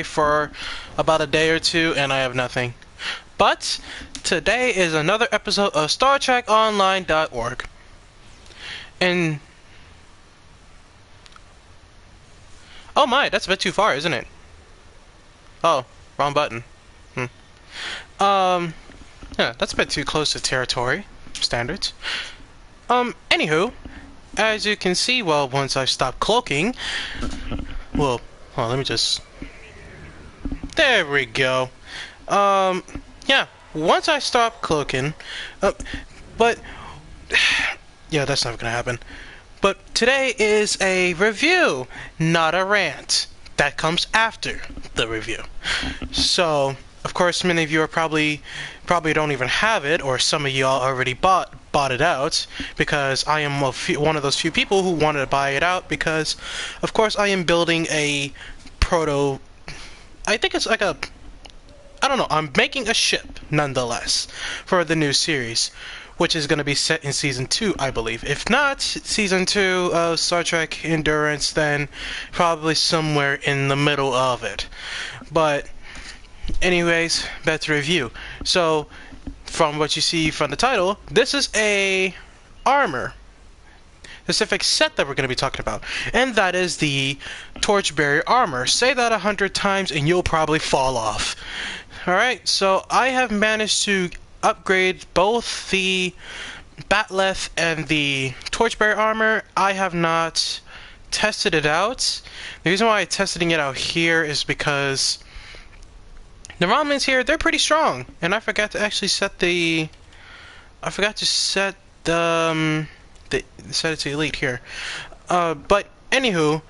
for about a day or two, and I have nothing. But today is another episode of StarTrekOnline.org. And oh my, that's a bit too far, isn't it? Oh, wrong button. Um, yeah, that's a bit too close to territory standards. Anywho, as you can see, well, once I stop cloaking, well, let me just. There we go. Yeah, once I stop cloaking, but yeah, that's not gonna happen. But today is a review, not a rant. That comes after the review. So, of course, many of you are probably don't even have it, or some of y'all already bought it out, because I am one of those few people who wanted to buy it out, because, of course, I am building a proto. I think it's like a. I don't know. I'm making a ship, nonetheless, for the new series, which is going to be set in Season 2, I believe. If not Season 2 of Star Trek Endurance, then probably somewhere in the middle of it. But, anyways, back to review. So, from what you see from the title, this is a armor. Specific set that we're going to be talking about, and that is the Torchbearer armor. Say that 100 times and you'll probably fall off. Alright, so I have managed to upgrade both the Batleth and the Torchbearer armor. I have not tested it out. The reason why I'm testing it out here is because the Romulans here, they're pretty strong, and I forgot to actually set the set it to elite here. But anywho,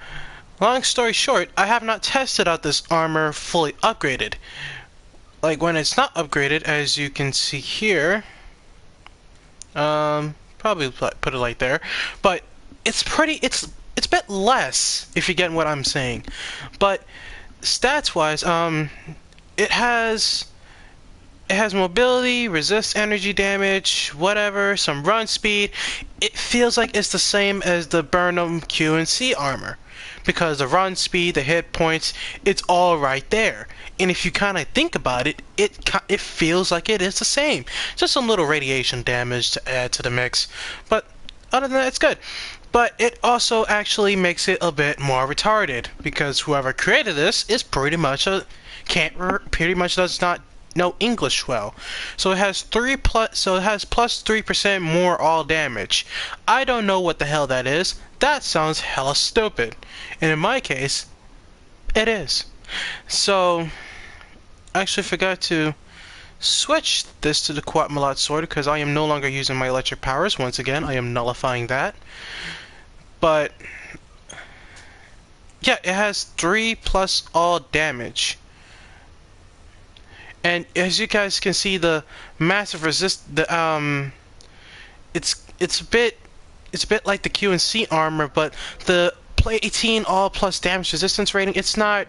long story short, I have not tested out this armor fully upgraded. Like when it's not upgraded, as you can see here, probably put it like there, but it's a bit less, if you get what I'm saying. But stats wise, it has mobility, resists energy damage, whatever, some run speed. It feels like it's the same as the Burnham Q&C armor, because the run speed, the hit points, it's all right there. And if you kind of think about it, it feels like it is the same. Just some little radiation damage to add to the mix, but other than that, it's good. But it also actually makes it a bit more retarded, because whoever created this is pretty much does not know English well. So it has plus 3% more all damage. I don't know what the hell that is. That sounds hella stupid. And in my case, it is. So I actually forgot to switch this to the Quat Malat sword, because I am no longer using my electric powers. Once again, I am nullifying that. But yeah, it has 3 plus all damage. And as you guys can see, the massive it's a bit like the Q&C armor, but the 18 all plus damage resistance rating, it's not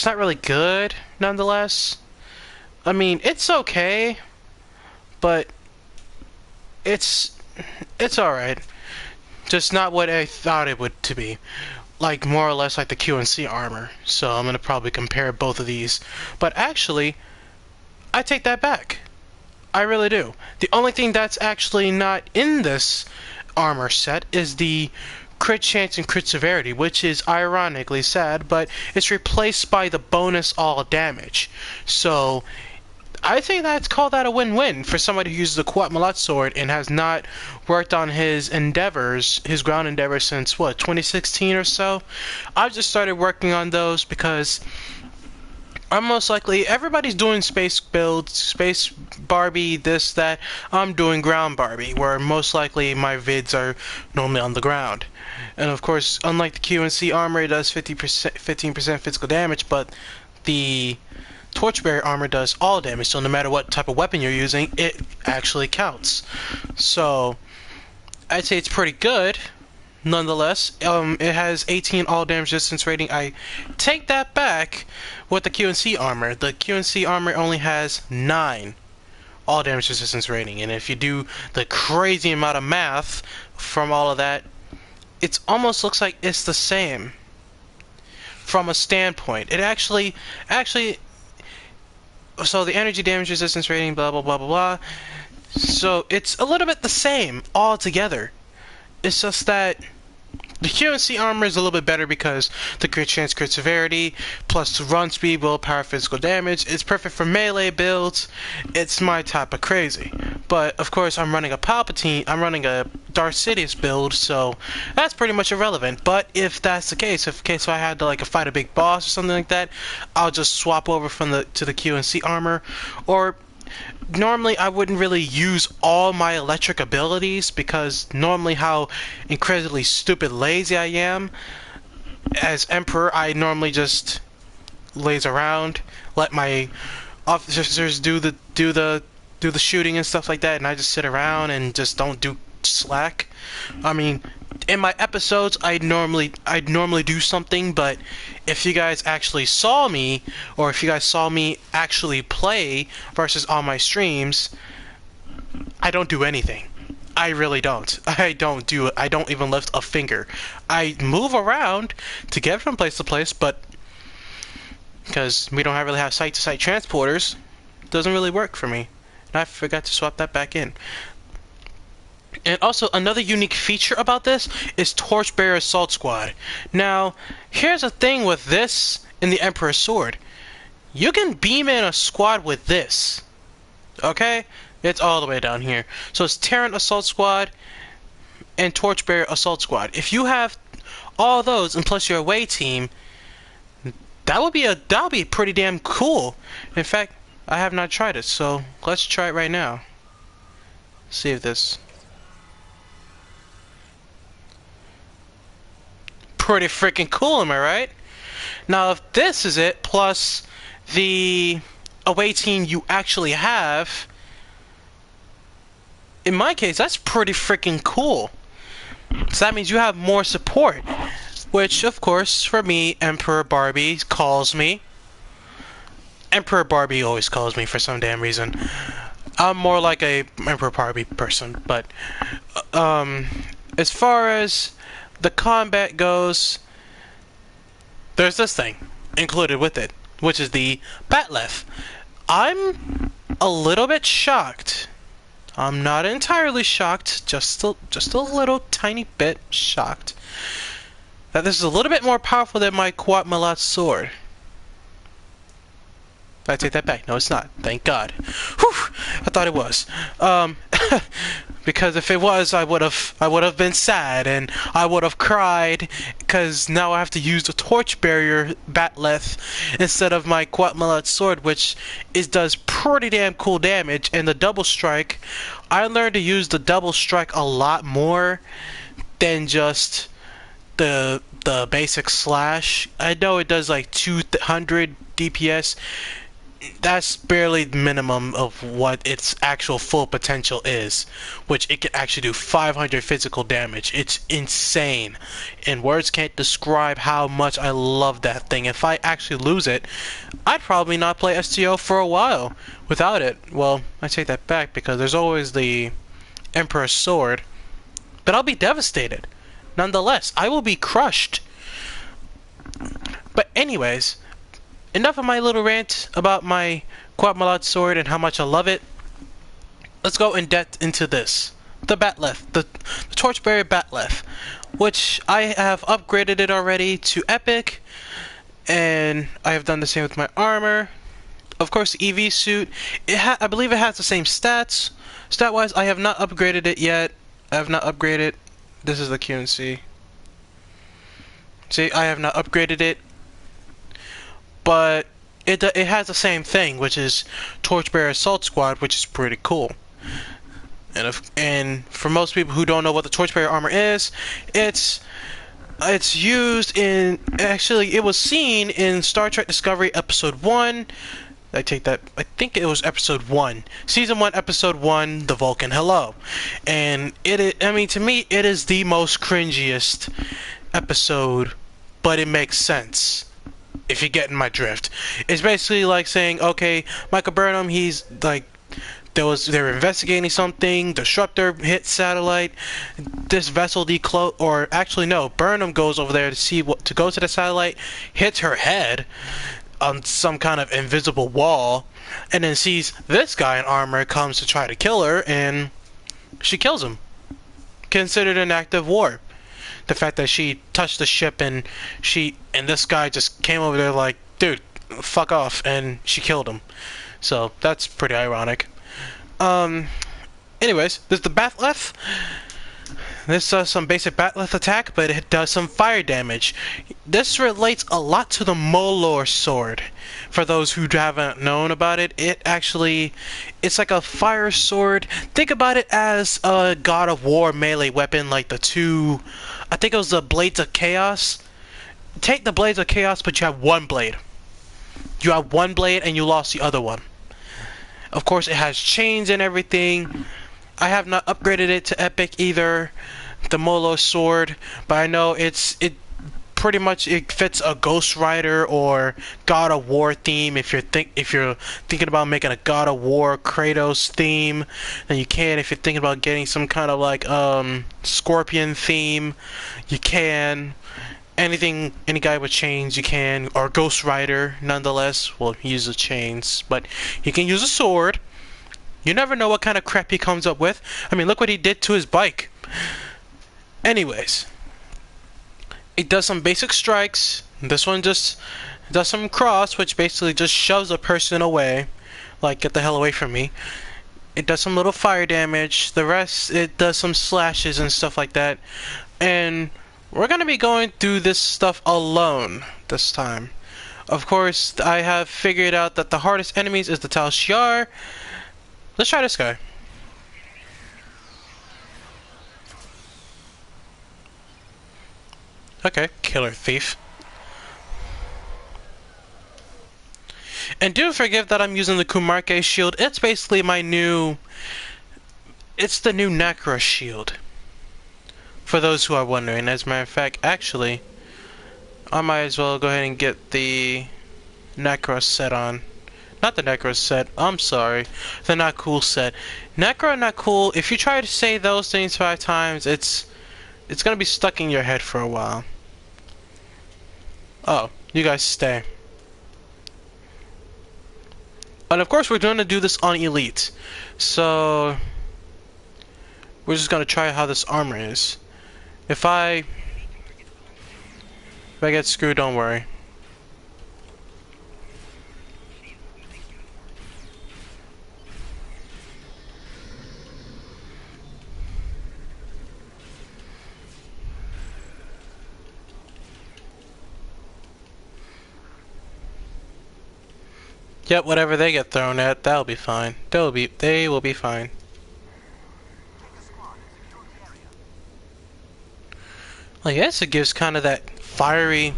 really good nonetheless. I mean, it's okay, but it's alright. Just not what I thought it would to be. Like more or less like the Q&C armor. So I'm gonna probably compare both of these. But actually, I take that back. I really do. The only thing that's actually not in this armor set is the crit chance and crit severity, which is ironically sad, but it's replaced by the bonus all damage. So I think that's called that a win-win for somebody who uses the Quat Malat sword and has not worked on his ground endeavors since what, 2016 or so. I've just started working on those because I'm most likely, everybody's doing space builds, space Barbie, this, that. I'm doing ground Barbie, where most likely my vids are normally on the ground. And of course, unlike the Q&C armor, it does 15% physical damage, but the Torchbearer armor does all damage, so no matter what type of weapon you're using, it actually counts. So, I'd say it's pretty good. Nonetheless, it has 18 all damage resistance rating. I take that back with the Q&C armor. The Q&C armor only has 9 all damage resistance rating, and if you do the crazy amount of math from all of that, it almost looks like it's the same. from a standpoint. It actually, so the energy damage resistance rating, blah blah blah blah blah. So it's a little bit the same altogether. It's just that the QNC armor is a little bit better because the crit chance, crit severity, plus run speed, willpower, physical damage. It's perfect for melee builds. It's my type of crazy. But of course, I'm running a Palpatine. I'm running a Darth Sidious build, so that's pretty much irrelevant. But if that's the case, if I had to like fight a big boss or something like that, I'll just swap over from the QNC armor, or normally I wouldn't really use all my electric abilities because normally how incredibly stupid lazy I am as Emperor, I normally just laze around, let my officers do the shooting and stuff like that, and I just sit around and just don't do slack. I mean, in my episodes I'd normally do something, but if you guys actually saw me, or if you guys saw me actually play versus on my streams, I don't do anything. I really don't. I don't even lift a finger. I move around to get from place to place, but because we don't really have site-to-site transporters, it doesn't really work for me. And I forgot to swap that back in. And also, another unique feature about this is Torchbearer Assault Squad. Now, here's the thing with this in the Emperor's Sword. You can beam in a squad with this. Okay? It's all the way down here. So it's Terran Assault Squad and Torchbearer Assault Squad. If you have all those, and plus your away team, that would be pretty damn cool. In fact, I have not tried it, so let's try it right now. See if this... Pretty freaking cool, am I right? Now, if this is it, plus the away team you actually have, in my case, that's pretty freaking cool. So that means you have more support, which, of course, for me, Emperor Barbie calls me. Emperor Barbie always calls me for some damn reason. I'm more like a Emperor Barbie person, but as far as the combat goes, there's this thing included with it, which is the Batleth. I'm a little bit shocked. I'm not entirely shocked, just a little tiny bit shocked that this is a little bit more powerful than my Quat Malat sword. I take that back. No, it's not. Thank God. Whew! I thought it was. Because if it was, I would have been sad and I would have cried because now I have to use the Torchbearer Batleth instead of my Quat Malat sword, which does pretty damn cool damage. And the double strike, I learned to use the double strike a lot more than just the basic slash. I know it does like 200 DPS. That's barely the minimum of what its actual full potential is, which it can actually do 500 physical damage. It's insane, and words can't describe how much I love that thing. If I actually lose it, I'd probably not play STO for a while without it. Well, I take that back because there's always the Emperor's Sword, but I'll be devastated. Nonetheless, I will be crushed. But anyways, enough of my little rant about my Quat Malat sword and how much I love it. Let's go in depth into this. The Batleth, the Torchbearer Batleth, which I have upgraded it already to Epic, and I have done the same with my armor. Of course, the EV suit, I believe it has the same stats. Stat-wise, I have not upgraded it yet. I have not upgraded. This is the QNC. See, I have not upgraded it. But it has the same thing, which is Torchbearer Assault Squad, which is pretty cool. And for most people who don't know what the Torchbearer armor is, it's used in, actually it was seen in Star Trek Discovery Episode 1. I think it was Episode 1. Season 1, Episode 1, The Vulcan Hello. And I mean, to me, it is the most cringiest episode, but it makes sense. If you're getting my drift. It's basically like saying, okay, Michael Burnham, he's like they were investigating something. Disruptor hit satellite. This vessel declo, or actually no, Burnham goes over there to see what to go to the satellite, hits her head on some kind of invisible wall, and then sees this guy in armor comes to try to kill her, and she kills him. Considered an act of war. The fact that she touched the ship and this guy just came over there like, dude, fuck off, and she killed him. So that's pretty ironic. Anyways, there's the Bat'leth. This does some basic Bat'leth attack, but it does some fire damage. This relates a lot to the Molor sword. For those who haven't known about it, it's like a fire sword. Think about it as a God of War melee weapon, like I think it was the Blades of Chaos. Take the Blades of Chaos, but you have one blade. You have one blade and you lost the other one. Of course, it has chains and everything. I have not upgraded it to Epic either, the Molo sword, but I know it pretty much fits a Ghost Rider or God of War theme. If you're thinking about making a God of War Kratos theme, then you can. If you're thinking about getting some kind of like Scorpion theme, you can. Anything, any guy with chains, you can, or Ghost Rider, nonetheless, will use the chains, but he can use a sword. You never know what kind of crap he comes up with. I mean, look what he did to his bike. Anyways, it does some basic strikes. This one just does some cross, which basically just shoves a person away, like, get the hell away from me. It does some little fire damage. The rest, it does some slashes and stuff like that. And we're gonna be going through this stuff alone this time. Of course, I have figured out that the hardest enemies is the Tal Shiar. Let's try this guy. Okay, Killer Thief. And do forgive that I'm using the Kumarke shield. It's basically my new... It's the new Necro shield. For those who are wondering. As a matter of fact, actually, I might as well go ahead and get the Necro set on. Not the Necro set, I'm sorry. The Not Cool set. Necro, Not Cool, if you try to say those things 5 times, it's gonna be stuck in your head for a while. Oh, you guys stay. And of course we're gonna do this on Elite. So we're just gonna try how this armor is. If I get screwed, don't worry. Yep, whatever they get thrown at, that'll be fine. They will be fine. I guess it gives kind of that fiery...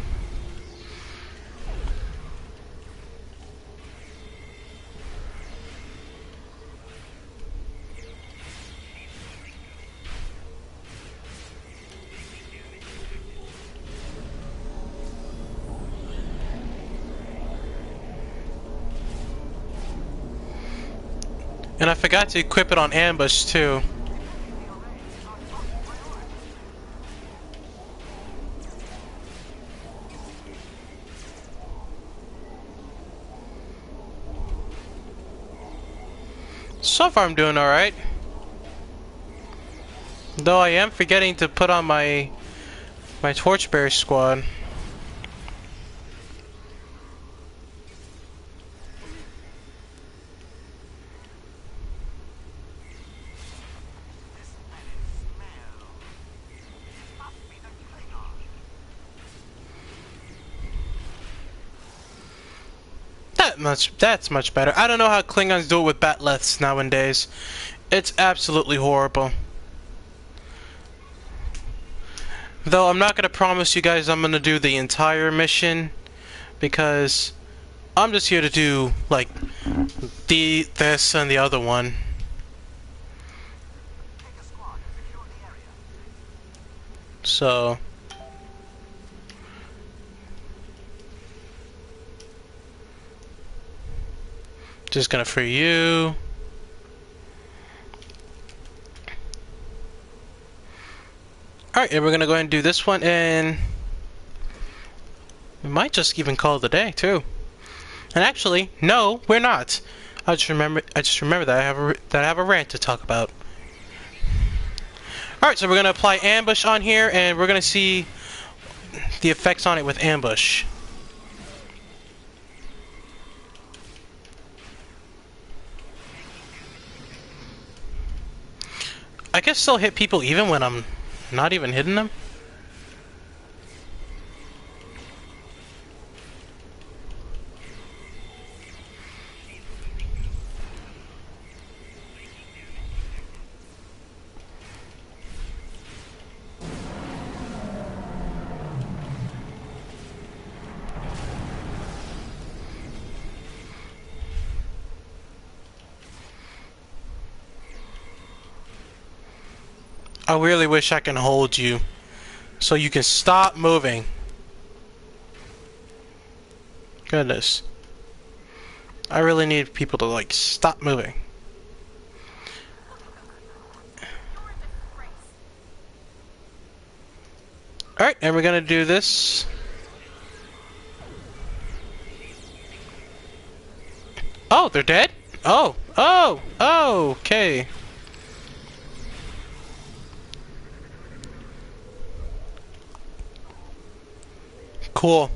And I forgot to equip it on ambush too. So far I'm doing alright. Though I am forgetting to put on my Torchbearer squad. That's much better. I don't know how Klingons do it with Bat'leths nowadays. It's absolutely horrible. Though I'm not gonna promise you guys I'm gonna do the entire mission, because I'm just here to do like this and the other one. So just gonna free you. Alright, and we're gonna go ahead and do this one, and we might just even call it a day too. And actually, no, we're not. I just remember that I have a rant to talk about. Alright, so we're gonna apply ambush on here, and we're gonna see the effects on it with ambush. I can still hit people even when I'm not even hitting them. I really wish I can hold you so you can stop moving. Goodness. I really need people to like stop moving. Alright, and we're gonna do this. Oh, they're dead? Oh, okay. Cool.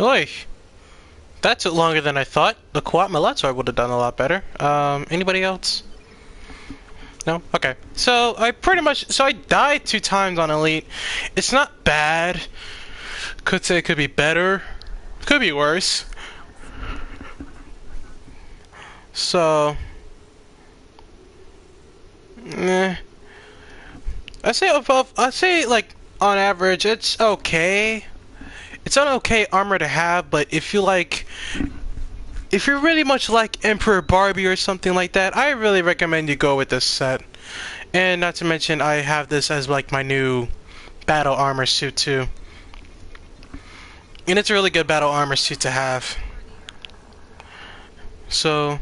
Oy. That took longer than I thought. The co-op Meletzar would have done a lot better. Anybody else? No? Okay. So, I died 2 times on Elite. It's not bad. Could say it could be better. Could be worse. So... I say like, on average, it's okay. It's an okay armor to have, but if you're really much like Emperor Barbie or something like that, I really recommend you go with this set. And not to mention, I have this as like my new battle armor suit too. And it's a really good battle armor suit to have. So,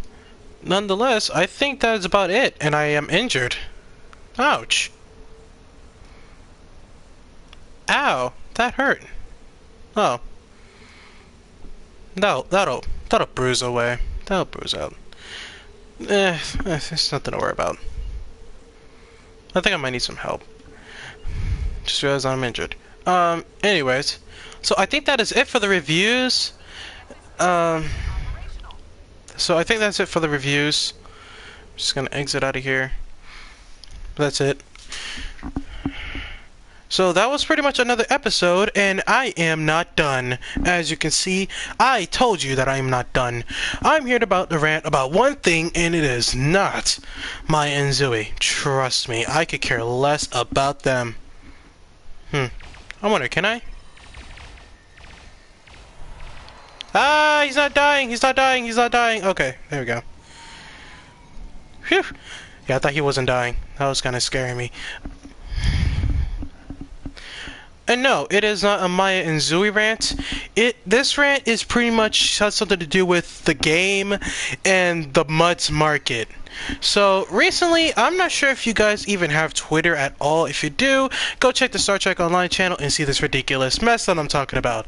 nonetheless, I think that is about it, and I am injured. Ouch. Ow, that hurt. Oh. That'll bruise away. That'll bruise out. It's nothing to worry about. I think I might need some help. Just realized I'm injured. Anyways. So I think that is it for the reviews. So I think that's it for the reviews. I'm just gonna exit out of here. That's it. So that was pretty much another episode, and I am not done. As you can see, I told you that I am not done. I'm here to rant about one thing, and it is not Maya and Zooey. Trust me, I could care less about them. I wonder, can I? Ah, he's not dying, he's not dying, he's not dying. Okay, there we go. Phew. Yeah, I thought he wasn't dying. That was kind of scaring me. And no, it is not a Maya and Zooey rant. This rant is pretty much has something to do with the game and the Muds market. So recently, I'm not sure if you guys even have Twitter at all. If you do, go check the Star Trek Online channel and see this ridiculous mess that I'm talking about.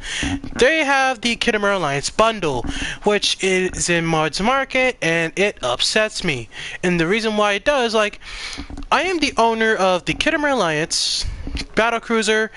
They have the Kittimer Alliance bundle, which is in Muds market, and it upsets me. And the reason why it does, like, I am the owner of the Kittimer Alliance Battlecruiser,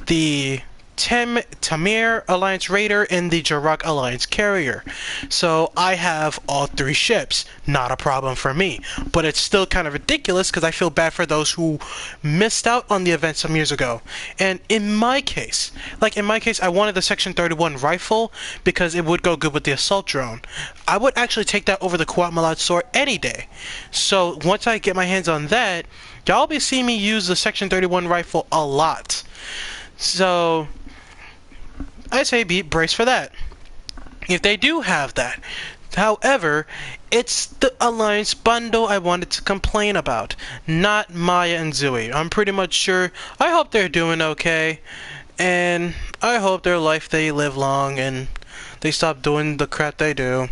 the Tamir Alliance Raider, and the Jarak Alliance Carrier. So I have all three ships. Not a problem for me. But it's still kind of ridiculous because I feel bad for those who missed out on the event some years ago. And in my case, I wanted the Section 31 rifle because it would go good with the assault drone. I would actually take that over the Quat Malad sword any day. So once I get my hands on that, y'all be seeing me use the Section 31 rifle a lot. So I say be braced for that, if they do have that. However, it's the Alliance bundle I wanted to complain about, not Maya and Zooey. I'm pretty much sure. I hope they're doing okay, and I hope their life they live long and they stop doing the crap they do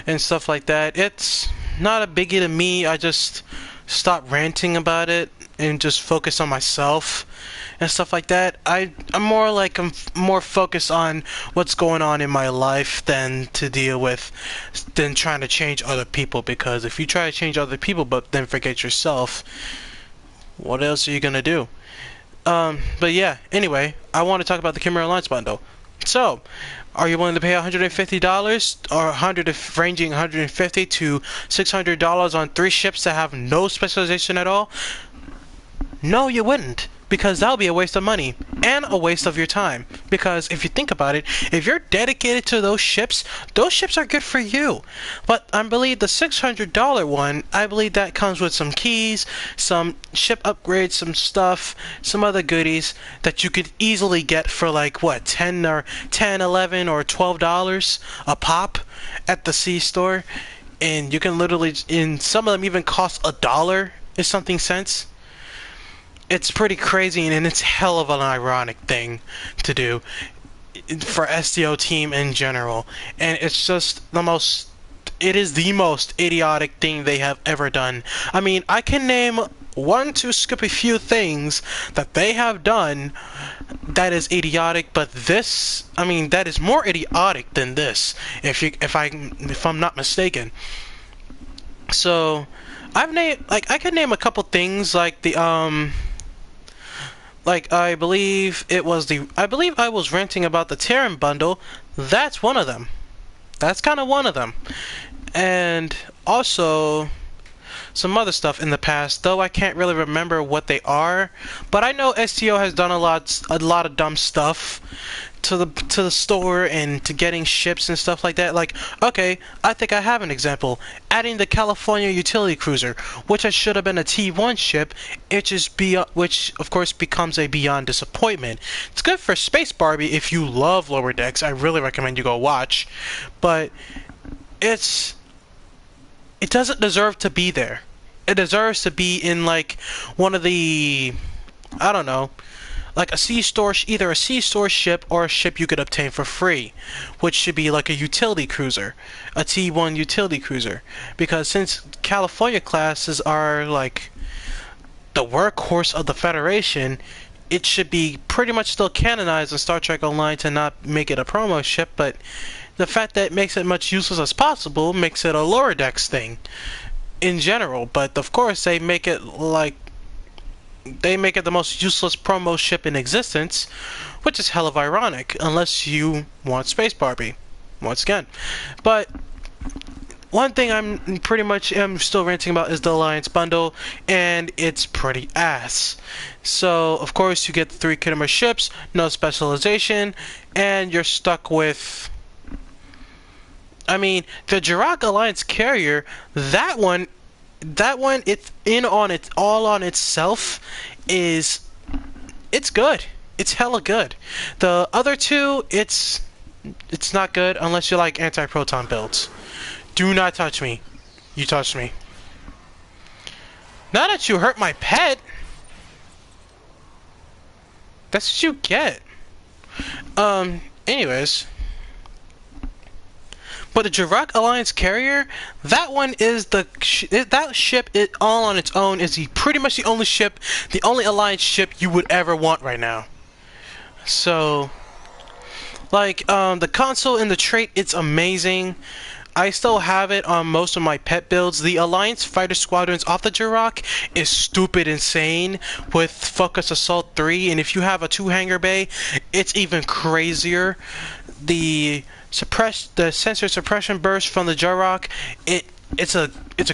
and stuff like that. It's not a biggie to me. I just stop ranting about it and just focus on myself and stuff like that. I'm more focused on what's going on in my life than trying to change other people, because if you try to change other people but then forget yourself, what else are you gonna do? But yeah, anyway, I want to talk about the Chimera Alliance bundle. So, are you willing to pay $150 or ranging $150 to $600 on 3 ships that have no specialization at all? No, you wouldn't, because that would be a waste of money and a waste of your time. Because if you think about it, if you're dedicated to those ships are good for you. But I believe the $600 one, I believe that comes with some keys, some ship upgrades, some stuff, some other goodies that you could easily get for like what, 10, 11 or $12 a pop at the C store. And you can literally, and some of them even cost $1 and something cents. It's pretty crazy, and it's hell of an ironic thing to do for STO team in general. And it's just it is the most idiotic thing they have ever done. I mean, I can name skip a few things that they have done that is idiotic, but this, I mean, that is more idiotic than this, if I'm not mistaken. So, I could name a couple things like I believe I was ranting about the Terran bundle. That's one of them. That's kind of one of them. And also some other stuff in the past, though I can't really remember what they are. But I know STO has done a lot of dumb stuff to the store and to getting ships and stuff like that. Like, okay, I think I have an example. Adding the California utility cruiser, which should have been a T1 ship, which of course becomes a beyond disappointment. It's good for Space Barbie if you love Lower Decks. I really recommend you go watch, but it doesn't deserve to be there. It deserves to be in like one of the, I don't know, like either a C-store ship or a ship you could obtain for free, which should be like a utility cruiser, a T1 utility cruiser. Because since California classes are like the workhorse of the Federation, it should be pretty much still canonized in Star Trek Online to not make it a promo ship, but the fact that it makes it much useless as possible makes it a lower decks thing in general. But of course they make it the most useless promo ship in existence, which is hell of ironic, unless you want Space Barbie, once again. But one thing I'm still ranting about is the Alliance bundle, and it's pretty ass. So, of course, you get the 3 Kittimer ships, no specialization, and you're stuck with, I mean, the Jarak Alliance Carrier, that one, it's all on itself it's good. It's hella good. The other 2, it's not good unless you like anti-proton builds. Do not touch me. You touched me. Now that you hurt my pet, that's what you get. Anyways. But the Jarak Alliance Carrier, that one is that ship, it all on its own is pretty much the only Alliance ship you would ever want right now. So, like, the console and the trait, it's amazing. I still have it on most of my pet builds. The Alliance Fighter Squadrons off the Jurok is stupid insane with Focus Assault 3, and if you have a 2-hanger bay, it's even crazier. The sensor suppression burst from the Jurok, it's a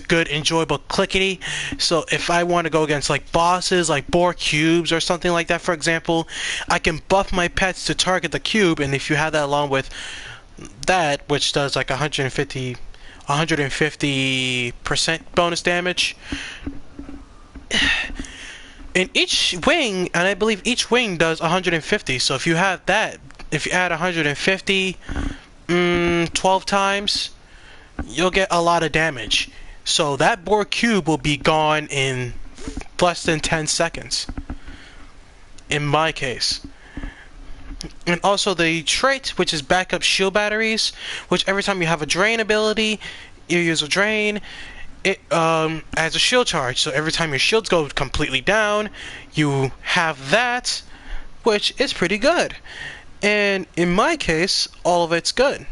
good enjoyable clickety. So if I want to go against like bosses like boar cubes or something like that, for example, I can buff my pets to target the cube, and if you have that along with that, which does like 150% bonus damage in each wing, and I believe each wing does 150. So if you have that, if you add 150 12 times, you'll get a lot of damage. So that boar cube will be gone in less than 10 seconds in my case. And also the trait, which is backup shield batteries, which every time you have a drain ability, you use a drain, it adds a shield charge. So every time your shields go completely down, you have that, which is pretty good. And in my case, all of it's good.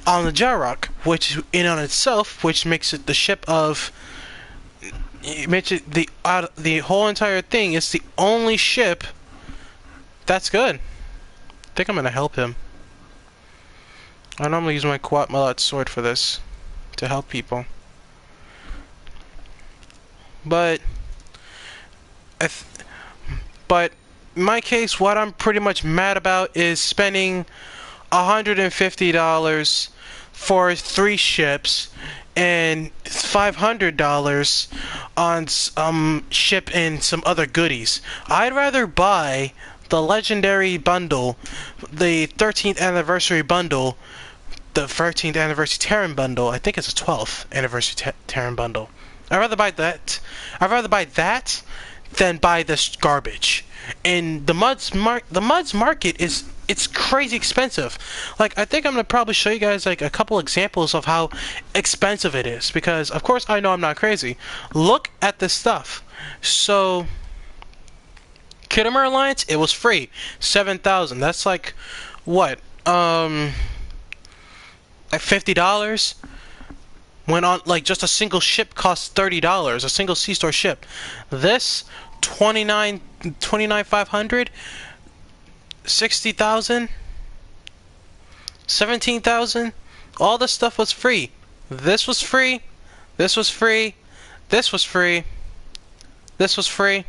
On the Jurok, which in on itself, which makes it the ship of, it makes it the whole entire thing is the only ship that's good. I think I'm gonna help him. I normally use my Quat Malot sword for this to help people, but but in my case, what I'm pretty much mad about is spending $150 for 3 ships and $500 on ship and some other goodies. I'd rather buy the legendary bundle, the 13th anniversary bundle, the 13th anniversary Terran bundle. I think it's a 12th anniversary Terran bundle. I'd rather buy that. I'd rather buy that than buy this garbage. And the Muds market is, it's crazy expensive. Like, I think I'm gonna probably show you guys like a couple examples of how expensive it is, because of course I know I'm not crazy. Look at this stuff. So Kittimer Alliance, it was free, 7,000. That's like what, like $50. When on like just a single ship costs $30, a single C-store ship. This 29,500, 60,000, 17,000. All this stuff was free. This was free. This was free. This was free. This was free.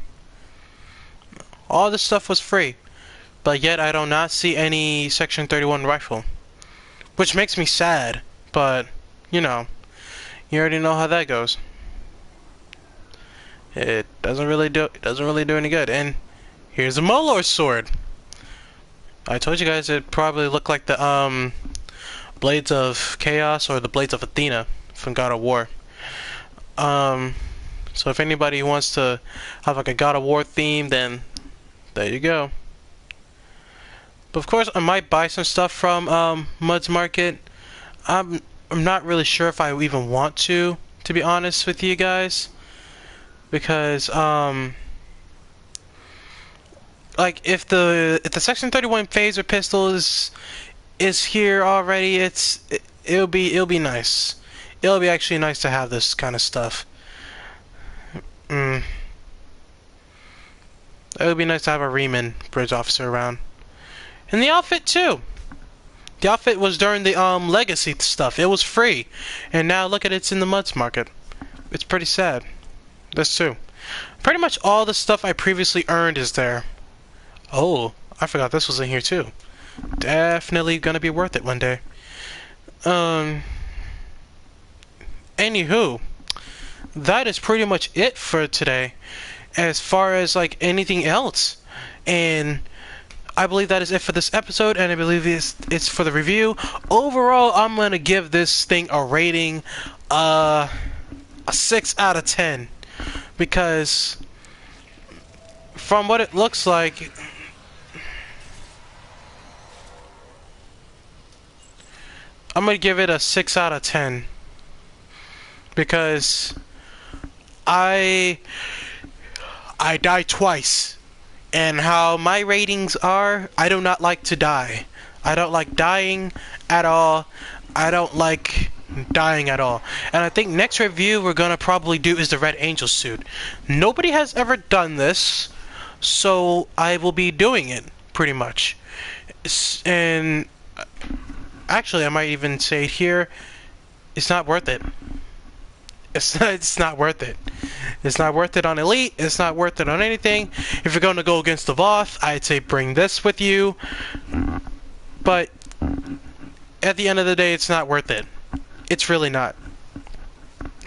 All this stuff was free. But yet I do not see any Section 31 rifle, which makes me sad. But you know, you already know how that goes. It doesn't really do any good. And here's a Molor sword. I told you guys it probably looked like the Blades of Chaos or the Blades of Athena from God of War. So if anybody wants to have like a God of War theme, then there you go. But of course I might buy some stuff from Muds Market. I'm not really sure if I even want to be honest with you guys, because like if the Section 31 phaser pistol is here already, it'll be nice. It'll be actually nice to have this kind of stuff. It would be nice to have a Riemann bridge officer around. And the outfit too. The outfit was during the legacy stuff. It was free. And now look at it's in the Muds Market. It's pretty sad. This too. Pretty much all the stuff I previously earned is there. Oh, I forgot this was in here too. Definitely gonna be worth it one day. Anywho, that is pretty much it for today, as far as like anything else. And I believe that is it for this episode, and I believe it's for the review. Overall, I'm gonna give this thing a rating, a 6 out of 10, because from what it looks like, I'm gonna give it a 6 out of 10, because I died twice. And how my ratings are, I do not like to die. I don't like dying at all. I don't like dying at all. And I think next review we're gonna probably do is the Red Angel suit. Nobody has ever done this, so I will be doing it pretty much. And actually, I might even say it here, it's not worth it. It's not worth it. It's not worth it on Elite. It's not worth it on anything. If you're going to go against the Voth, I'd say bring this with you. But at the end of the day, it's not worth it. It's really not.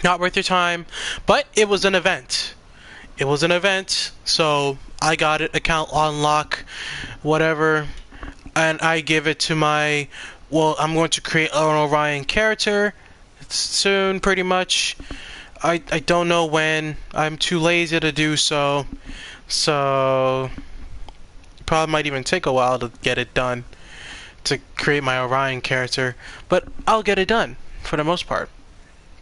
Not worth your time. But it was an event. It was an event, so I got it. Account unlock, whatever. And I give it to my... Well, I'm going to create an Orion character soon, pretty much. I don't know when. I'm too lazy to do so. So probably might even take a while to get it done, to create my Orion character. But I'll get it done for the most part.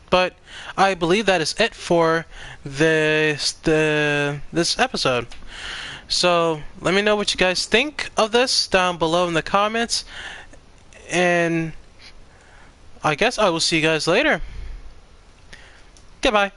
But I believe that is it for this episode. So let me know what you guys think of this down below in the comments. And I guess I will see you guys later. Goodbye.